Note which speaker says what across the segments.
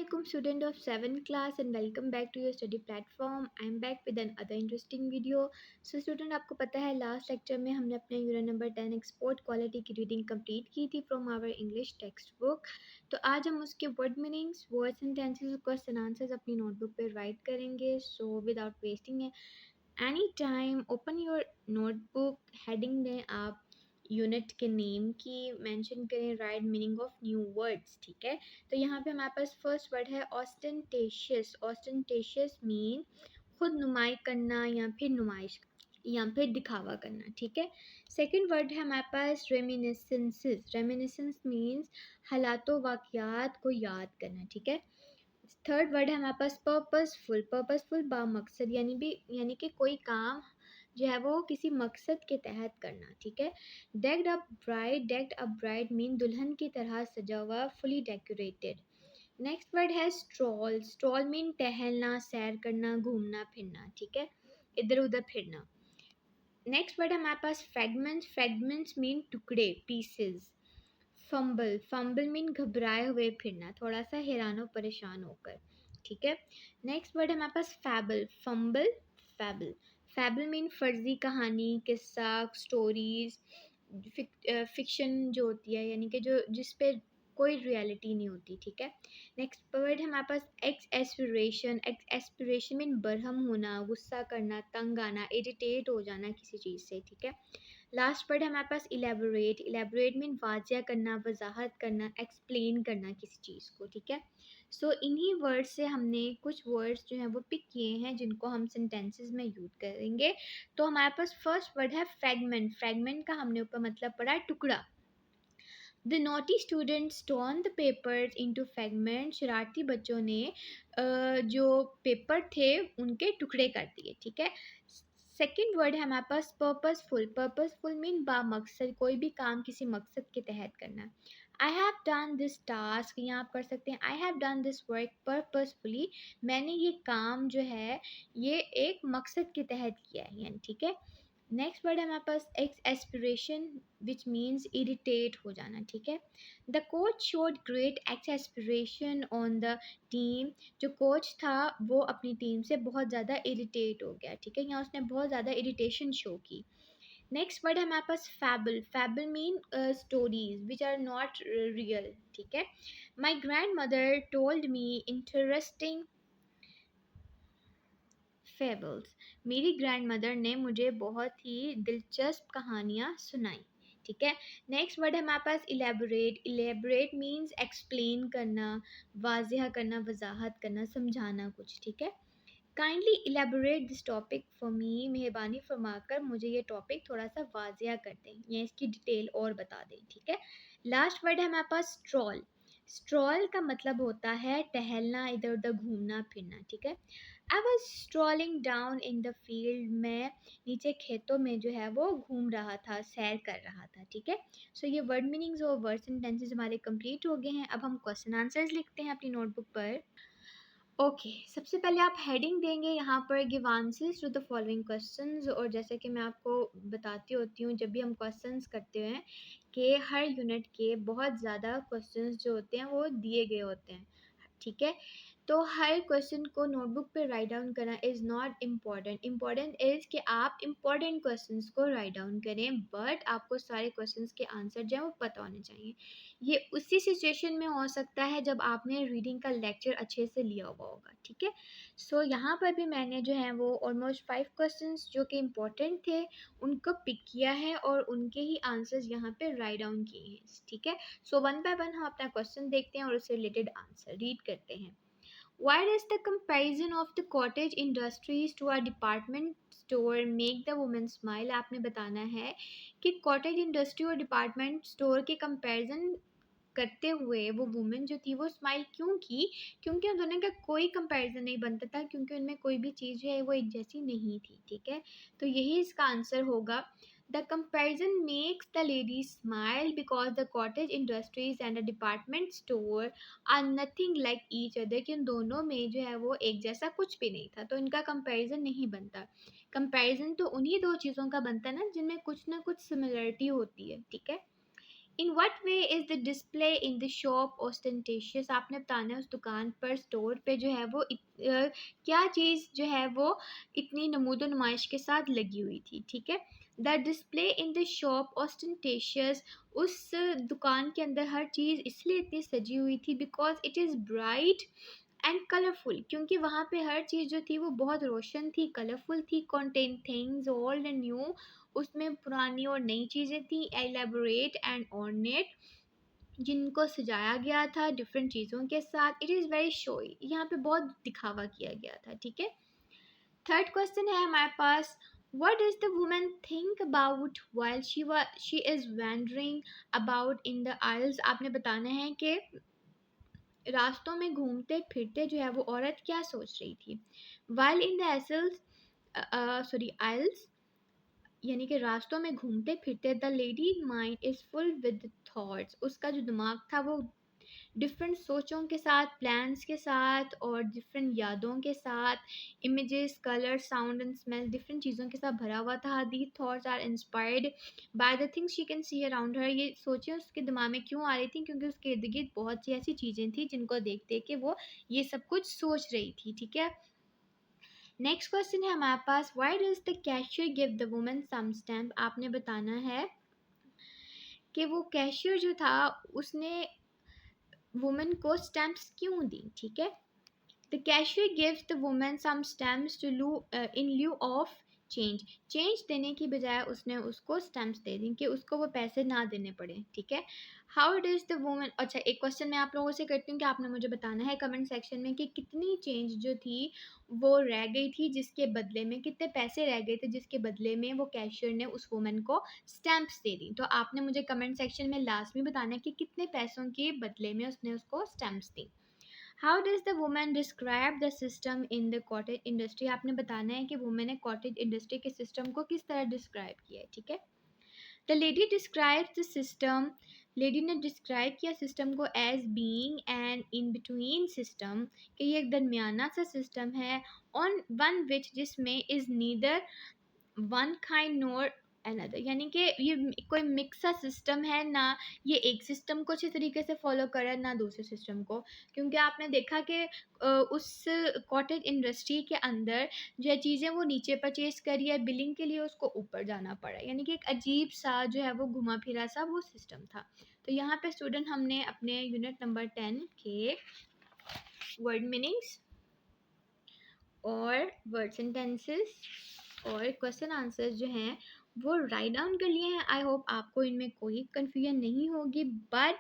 Speaker 1: Assalamualaikum student of 7th class and welcome back to your study platform. I am back with another interesting video. So student आपको पता है last lecture में हमने अपने unit number 10 export quality की reading complete की थी from our English text book. तो आज हम उसके word meanings words and tenses question answers अपनी नोटबुक पे राइट करेंगे. So without wasting any time open your notebook. Heading दें आप यूनिट के नेम की, मेंशन करें write meaning of new words. ठीक है, तो यहाँ पे हमारे पास फर्स्ट वर्ड है ऑस्टेंटेशियस. ऑस्टेंटेशियस मीन खुद नुमाई करना या फिर नुमाइश या फिर दिखावा करना. ठीक है, सेकंड वर्ड है हमारे पास रेमिनिसेंसेस. रेमिनिसेंस मीन्स हालातों वाक़यात को याद करना. ठीक है, थर्ड वर्ड है हमारे पास पर्पसफुल. पर्पसफुल बामकसद यानी कि कोई काम जो है वो किसी मकसद के तहत करना. ठीक है, decked up bride. Decked up bride mean दुल्हन की तरह सजा हुआ, फुली डेकोरेटेड. नेक्स्ट वर्ड है स्ट्रॉल. स्ट्रॉल मीन टहलना, सैर करना, घूमना फिरना. ठीक है, इधर उधर फिरना. नेक्स्ट वर्ड है हमारे पास फ्रेगमेंट्स. फ्रेगमेंट्स मीन टुकड़े, पीसेस. फंबल. फंबल मीन घबराए हुए फिरना, थोड़ा सा हैरानो परेशान होकर. ठीक है, नेक्स्ट वर्ड है हमारे पास फैबल. फंबल फैबल. फैबल मीन फर्जी कहानी, किस्सा, स्टोरीज, फिक्शन जो होती है, यानी कि जो जिस पे कोई रियलिटी नहीं होती. ठीक है, नेक्स्ट वर्ड है हमारे पास exasperation. Exasperation mean बरहम होना, गुस्सा करना, तंग आना, इरिटेट हो जाना किसी चीज़ से. ठीक है, लास्ट वर्ड है हमारे पास इलेबोरेट. इलेबोरेट मीन वाजिया करना, वजाहत करना, एक्सप्लेन करना किसी चीज़ को. ठीक है, सो इन्हीं वर्ड्स से हमने कुछ वर्ड्स जो हैं वो पिक किए हैं जिनको हम सेंटेंसेस में यूज करेंगे. तो हमारे पास फर्स्ट वर्ड है फ्रेगमेंट. फ्रेगमेंट का हमने ऊपर मतलब पढ़ा टुकड़ा. The naughty students turn the papers into fragment. शरारती बच्चों ने जो पेपर थे उनके टुकड़े कर दिए. ठीक है, सेकेंड वर्ड है हमारे पास पर्पसफुल. पर्पसफुल मीन बामकसद, कोई भी काम किसी मकसद के तहत करना. I have done this task, यहाँ आप कर सकते हैं I have done this work purposefully. मैंने ये काम जो है ये एक मकसद के तहत किया है यानी. ठीक है, नेक्स्ट वर्ड है हमारे पास exasperation which means irritate हो जाना. ठीक है, the coach showed great exasperation on the team. जो कोच था वो अपनी टीम से बहुत ज़्यादा इरिटेट हो गया. ठीक है, यहाँ उसने बहुत ज़्यादा इरिटेशन शो की. नेक्स्ट वर्ड है हमारे पास fable. Fable mean stories which are not real. ठीक है, my grandmother told me interesting fables. मेरी ग्रैंड मदर ने मुझे बहुत ही दिलचस्प कहानियाँ सुनाई. ठीक है, नेक्स्ट वर्ड है हमारे पास इलेबोरेट. इलेबोरेट मीन्स एक्सप्लेन करना, वाजिया करना, वजाहत करना, समझाना कुछ. ठीक है, kindly elaborate this topic for me. मेहरबानी फरमाकर मुझे ये टॉपिक थोड़ा सा वाजिया कर दें या इसकी डिटेल और बता दें. ठीक है, लास्ट वर्ड है हमारे पास स्ट्रॉल. स्ट्रॉल का मतलब होता है टहलना, इधर उधर घूमना फिरना. ठीक है, I was strolling down in the field. मैं नीचे खेतों में जो है वो घूम रहा था, सैर कर रहा था. ठीक है, सो ये वर्ड मीनिंग्स और वर्ड्स एंड टेंसेस हमारे कंप्लीट हो गए हैं. अब हम क्वेश्चन आंसर्स लिखते हैं अपनी नोटबुक पर. ओके, सबसे पहले आप हेडिंग देंगे यहाँ पर give answers to the following questions. और जैसे कि मैं आपको बताती होती हूँ जब भी हम क्वेश्चंस करते हैं कि हर यूनिट के बहुत ज़्यादा क्वेश्चंस जो होते हैं वो दिए गए होते हैं. ठीक है, तो हर क्वेश्चन को नोटबुक पे राइट डाउन करना is not important. Important is कि आप इम्पॉर्टेंट क्वेश्चंस को राइट डाउन करें, बट आपको सारे क्वेश्चंस के आंसर जो है वो पता होने चाहिए. ये उसी सिचुएशन में हो सकता है जब आपने रीडिंग का लेक्चर अच्छे से लिया हुआ होगा. ठीक है, सो यहाँ पर भी मैंने जो है वो ऑलमोस्ट 5 क्वेश्चंस जो कि इम्पोर्टेंट थे उनको पिक किया है और उनके ही आंसर्स यहाँ पे राइट डाउन किए हैं. ठीक है, सो वन बाय वन हम अपना क्वेश्चन देखते हैं और उससे रिलेटेड आंसर रीड करते हैं. Why does the comparison of the cottage industries to our department store make the woman smile? आपने बताना है कि कॉटेज इंडस्ट्री और डिपार्टमेंट स्टोर के कंपैरिजन करते हुए वो वुमेन जो थी वो स्माइल क्यों की. क्योंकि उन दोनों का कोई कंपैरिजन नहीं बनता था, क्योंकि उनमें कोई भी चीज़ जो है वो एक जैसी नहीं थी. ठीक है, तो यही इसका आंसर होगा. The comparison makes the lady smile because the cottage industries and the department store are nothing like each other. कि उन दोनों में जो है वो एक जैसा कुछ भी नहीं था, तो इनका कंपैरिजन नहीं बनता. कंपैरिजन तो उन्हीं दो चीज़ों का बनता है ना जिनमें कुछ ना कुछ सिमिलरिटी होती है. ठीक है, in what way is the display in the shop ostentatious, आपने बताना है उस दुकान पर स्टोर पे जो है वो क्या चीज़ जो है वो इतनी नमूदो नुमाइश के साथ लगी हुई थी, ठीक है। The display in the shop ostentatious, उस दुकान के अंदर हर चीज़ इसलिए इतनी सजी हुई थी because it is bright and colourful, क्योंकि वहाँ पे हर चीज़ जो थी वो बहुत रोशन थी, कलरफुल थी, contain things old and new, उसमें पुरानी और नई चीज़ें थी, एलेबोरेट एंड ऑर्नेट, जिनको सजाया गया था डिफरेंट चीज़ों के साथ। इट इज़ वेरी शोई, यहाँ पे बहुत दिखावा किया गया था, ठीक है। थर्ड क्वेश्चन है हमारे पास, what does the woman think about while she is wandering about in the aisles, आपने बताना है कि रास्तों में घूमते फिरते जो है वो औरत क्या सोच रही थी। while in the aisles यानी कि रास्तों में घूमते फिरते the lady mind is full with thoughts, उसका जो दिमाग था वो डिफरेंट सोचों के साथ, प्लान्स के साथ और डिफरेंट यादों के साथ, images, colour, sound and smell, different चीज़ों के साथ भरा हुआ था। These thoughts are inspired by the things she can see around her, ये सोचें उसके दिमाग में क्यों आ रही थी, क्योंकि उसके इर्द गिर्द बहुत सी ऐसी चीज़ें थी जिनको देख देख के वो ये सब कुछ सोच रही थी, ठीक है। नेक्स्ट क्वेश्चन है हमारे पास, why does the cashier give the woman some stamp, आपने बताना है कि वो कैशियर जो था उसने वुमन को स्टैम्प्स क्यों दी, ठीक है। The cashier gives the woman some stamps in लिeu ऑफ चेंज, चेंज देने की बजाय उसने उसको स्टैम्प्स दे दी कि उसको वो पैसे ना देने पड़े, ठीक है। हाउ डज द वुमन, अच्छा एक क्वेश्चन मैं आप लोगों से करती हूँ कि आपने मुझे बताना है कमेंट सेक्शन में कि कितनी चेंज जो थी वो रह गई थी, जिसके बदले में कितने पैसे रह गए थे जिसके बदले में वो कैशियर ने उस वुमन को स्टैम्प्स दे दी। तो आपने मुझे कमेंट सेक्शन में लास्ट में बताना है कि कितने पैसों के बदले में उसने उसको stamps the. How does the woman describe the system in the cottage industry, आपने बताना है कि वुमन ने कॉटेज इंडस्ट्री के सिस्टम को किस तरह डिस्क्राइब किया है, ठीक है। The lady describe the system, lady ने डिस्क्राइब किया सिस्टम को as being an in between system, कि ये एक दरमियाना सा सिस्टम है, ऑन वन विच, जिसमें is neither one kind NOR another, यानी कि ये कोई मिक्स सा सिस्टम है, ना ये एक सिस्टम को अच्छे तरीके से फॉलो कर रहा है ना दूसरे सिस्टम को, क्योंकि आपने देखा कि उस कॉटेज इंडस्ट्री के अंदर जो चीज़ें वो नीचे परचेज करी है बिलिंग के लिए उसको ऊपर जाना पड़ा, यानी कि एक अजीब सा जो है वो घुमा फिरा सा वो सिस्टम था। तो यहाँ पे स्टूडेंट हमने अपने यूनिट नंबर 10 के वर्ड मीनिंग्स और वर्ड सेंटेंसेस और क्वेश्चन आंसर्स जो हैं वो राइट डाउन कर लिए हैं। आई होप आपको इनमें कोई कन्फ्यूजन नहीं होगी, बट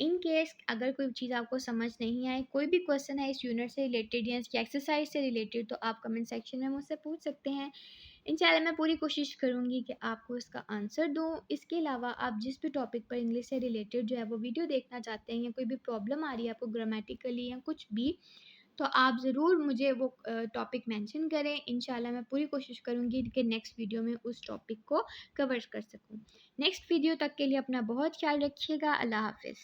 Speaker 1: इन केस अगर कोई चीज़ आपको समझ नहीं आए, कोई भी क्वेश्चन है इस यूनिट से रिलेटेड या इसकी एक्सरसाइज से रिलेटेड, तो आप कमेंट सेक्शन में मुझसे पूछ सकते हैं। इंशाल्लाह मैं पूरी कोशिश करूँगी कि आपको इसका आंसर दूँ। इसके अलावा आप जिस भी टॉपिक पर इंग्लिश से रिलेटेड जो है वो वीडियो देखना चाहते हैं या कोई भी प्रॉब्लम आ रही है आपको ग्रामेटिकली या कुछ भी, तो आप ज़रूर मुझे वो टॉपिक मेंशन करें। इंशाल्लाह मैं पूरी कोशिश करूँगी कि नेक्स्ट वीडियो में उस टॉपिक को कवर कर सकूँ। नेक्स्ट वीडियो तक के लिए अपना बहुत ख्याल रखिएगा। अल्लाह हाफ़िज़।